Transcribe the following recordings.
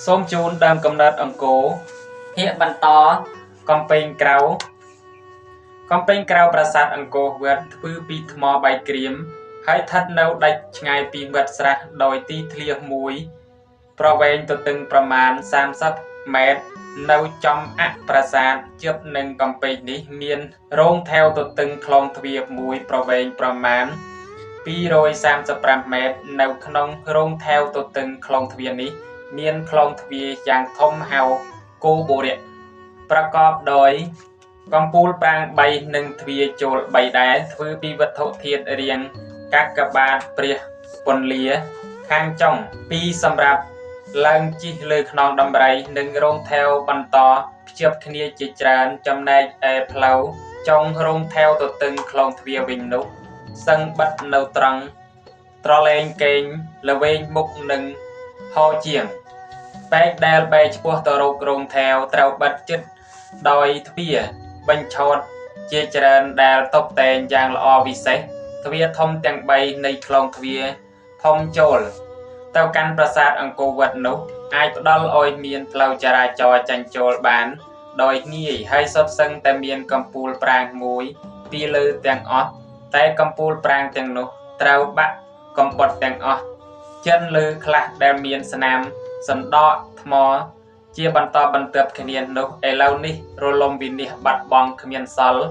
សូមជូនដើមកំណើតអង្គរភាគបន្តកំពែងក្រៅប្រាសាទអង្គរវត្តធ្វើពីថ្មបាយក្រៀមហើយស្ថិតនៅដាច់ឆ្ងាយពីមាត់ស្រះដោយទីធ្លាមួយប្រវែងទទឹងប្រមាណ30 ម៉ែត្រនៅចំអប្រាសាទជិតនឹងកំពែងនេះមានរោងថែវទទឹងខ្លងទ្វារមួយប្រវែងប្រមាណ235 ម៉ែត្រនៅក្នុងរោងថែវទទឹងខ្លងទ្វារនេះមានខ្លងទ្វារយ៉ាងធំហៅគោបុរៈប្រកបដោយកំពូលប្រាង្គ3និងទ្វារចូល3ដែរធ្វើពីវត្ថុធាតុរាងកាកបាទព្រះពន្លាខាងចុង2សម្រាប់ឡើងជិះលើខ្នងដំរីនិងរោងថែវបន្តភ្ជាប់គ្នាជាច្រើនចំណែកឯផ្លូវចុងរោងថែវទទឹងខ្លងទ្វារវិញនោះសឹងបិទនៅត្រង់ត្រឡែងកេងល្វែងមុខនិងហោជាងបែកដែលបែកឆ្ពោះទៅរករោងថែវត្រូវបិទជិតដោយទ្វារបញ្ឆោតជាច្រើនដែលតុបតែងយ៉ាងល្អវិសេសទ្វារធំទាំង3នៃខ្លងទ្វារធំចូលទៅកាន់ប្រាសាទអង្គរវត្តនោះអាចផ្ដល់ឲ្យមានផ្លូវចរាចរណ៍ចេញចូលបានដោយងាយហើយសុទ្ធសឹងតែមានកំពូលប្រាង្គមួយពីលើទាំងអស់តែកំពូលប្រាង្គទាំងនោះត្រូវបាក់កំបុតទាំងអស់ចិនលើខ្លះដែលមានស្នាមសណ្ដក់ថ្មជាបន្តបន្ទាប់គ្នានោះឥឡូវនេះរលំវិនិច្ឆ័យបាត់បង់គ្មានសល់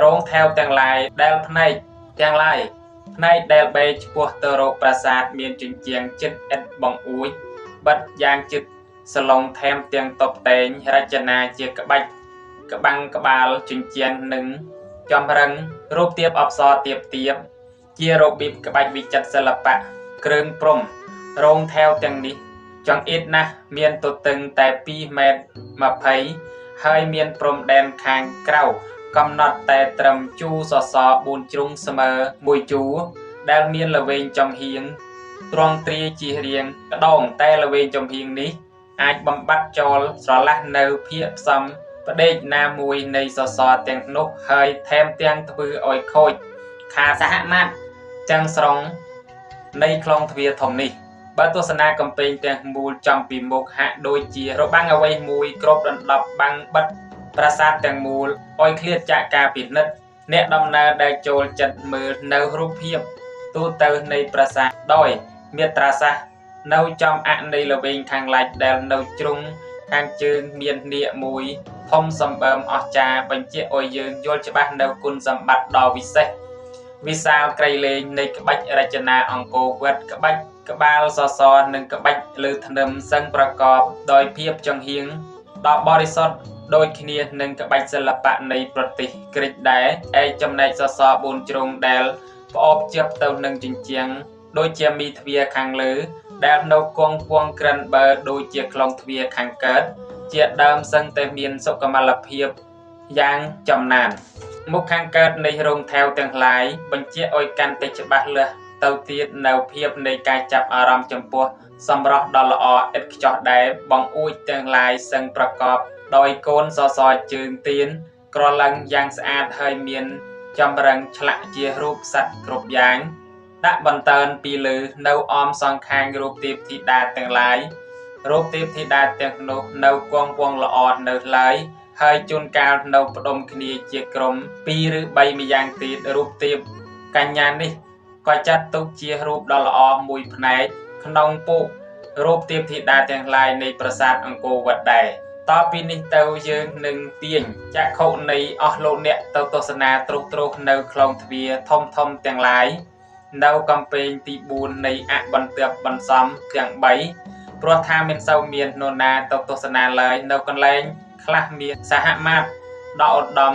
រោងថែវទាំងឡាយដែលផ្នែកដែលបែកឆ្ពោះទៅរកប្រាសាទមានជញ្ជាំងជិតឥតបង្អួចបិទយ៉ាងជិតសឡុងថែមទាំងតុបតែងរចនាជាក្បាច់ក្បាំងក្បាលជញ្ជាំងនិងចំរឹងរូបទៀបអប្សរទៀបជារបៀបក្បាច់វិចិត្រសិល្បៈគ្រឿងព្រំរោងថែវទាំងនេះចង្អៀតណាស់មានទទឹងតែ2 ម៉ែត្រ 20ហើយមានព្រំដែនខាងក្រៅកំណត់តែត្រឹមជួរសសរ4ជ្រុងស្មើ1ជួរដែលមានល្វែងចំហៀងទ្រង់ទ្រាយជារៀងក្តោងតែល្វែងចំហៀងនេះអាចបំបត្តិចោលស្រឡះនៅភាគផ្សំផ្ដេកណាមួយនៃសសរទាំងនោះហើយថែមទាំងធ្វើឲ្យខូចខាតសហមាត្រទាំងស្រុងនៃខ្លងទ្វារធំនេះបើទស្សនាកំពែងទាំងមូលចំពីមុខហាក់ដូចជារបាំងអ្វីមួយគ្របដណ្ដប់បាំងបិទប្រាសាទទាំងមូលឲ្យឃ្លាតចាកការពិនិត្យអ្នកដំណើរដែលចូលចិត្តមើលនៅរូបភាពទូទៅនៃប្រាសាទដោយមាត្រាសាស្ត្រនៅចំអនៃល្វែងខាងលិចដែលនៅជ្រុងខាងជើងមាននាគមួយធំសម្បើមអស្ចារ្យបញ្ជាក់ឲ្យយើងយល់ច្បាស់នៅគុណសម្បត្តិដ៏វិសេសវិសាលក្រៃលែងនៃក្បាច់រចនាអង្គរវត្តក្បាច់ក្បាលសសរនិងក្បាច់លើធ្នឹមសឹងប្រកបដោយភាពចង្ហៀងដ៏បរិសុទ្ធដូចគ្នានឹងក្បាច់សិល្បៈនៃប្រទេសក្រិកដែរឯចំណែកសសរ4ជ្រុងដែលផ្អបជាប់ទៅនឹងជញ្ជាំងដូចជាមីទ្វារខាងលើដែលនៅគង់ពងក្រិនបើដូចជាខ្លងទ្វារខាងកើតជាដើមសឹងតែមានសុខុមាលភាពយ៉ាងចំណានមុខខាងកើតនៃរោងថែវទាំងឡាយបញ្ជាក់ឲ្យកាន់តែច្បាស់លាស់ទៅទៀតនៅភាពនៃការចាប់អារម្មណ៍ចំពោះសម្រស់ដ៏ល្អឥតខ្ចោះដែរបង្អួចទាំងឡាយសឹងប្រកបដោយកូនសសរជើងទៀនក្រឡឹងយ៉ាងស្អាតហើយមានចម្រឹងឆ្លាក់ជារូបសត្វគ្រប់យ៉ាងដាក់បន្តើនពីលើនៅអមសងខាងរូបទេពធីតាទាំងឡាយរូបទេពធីតាទាំងនោះនៅគង់វង្សល្អនៅឡើយហើយជួនកាលនៅផ្ដុំគ្នាជាក្រុម2ឬ3ម្យ៉ាងទៀតរូបទេពកញ្ញានេះក៏ចាត់ទុកជារូបដ៏ល្អមួយផ្នែកក្នុងពុករូបទេពធីតាទាំងឡាយនៃប្រាសាទអង្គរវត្តដែរតពីនេះទៅយើងនឹងទាញចក្ខុនៃអស់លោកអ្នកទៅទស្សនាត្រុសនៅខ្លងទ្វារធំទាំងឡាយនៅកំពែងទី4នៃអបន្ទាប់បន្សំទាំង3ព្រោះថាមិនសូវមាននរណាទៅទស្សនាឡើយនៅកន្លែងខ្លះមានសហមាត្រដ៏ឧត្តម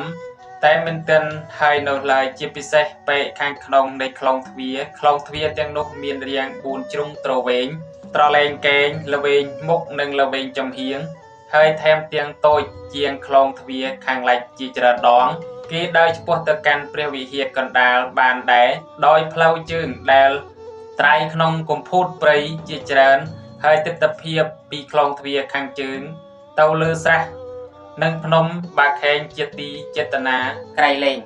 តែមិនទាន់ហើយនៅឡើយជាពិសេសពេកខាងក្នុងនៃខ្លងទ្វារទាំងនោះមានរាង4ជ្រុងទ្រវែងត្រឡែងកេងល្វែងមុខនិងល្វែងចំហៀងហើយថែមទាំងតូចជាងខ្លងទ្វារខាងលិចជាច្រើនដងគេដើរឆ្ពោះទៅកាន់ព្រះវិហារកណ្ដាលបានដែរដោយផ្លូវជើងដែលត្រៃក្នុងកំពូតព្រៃជាច្រើនហើយទិដ្ឋភាពពីខ្លងទ្វារខាងជើងទៅលើស្រះនិងភ្នំបាខែងជាទីចេតនាក្រៃលែង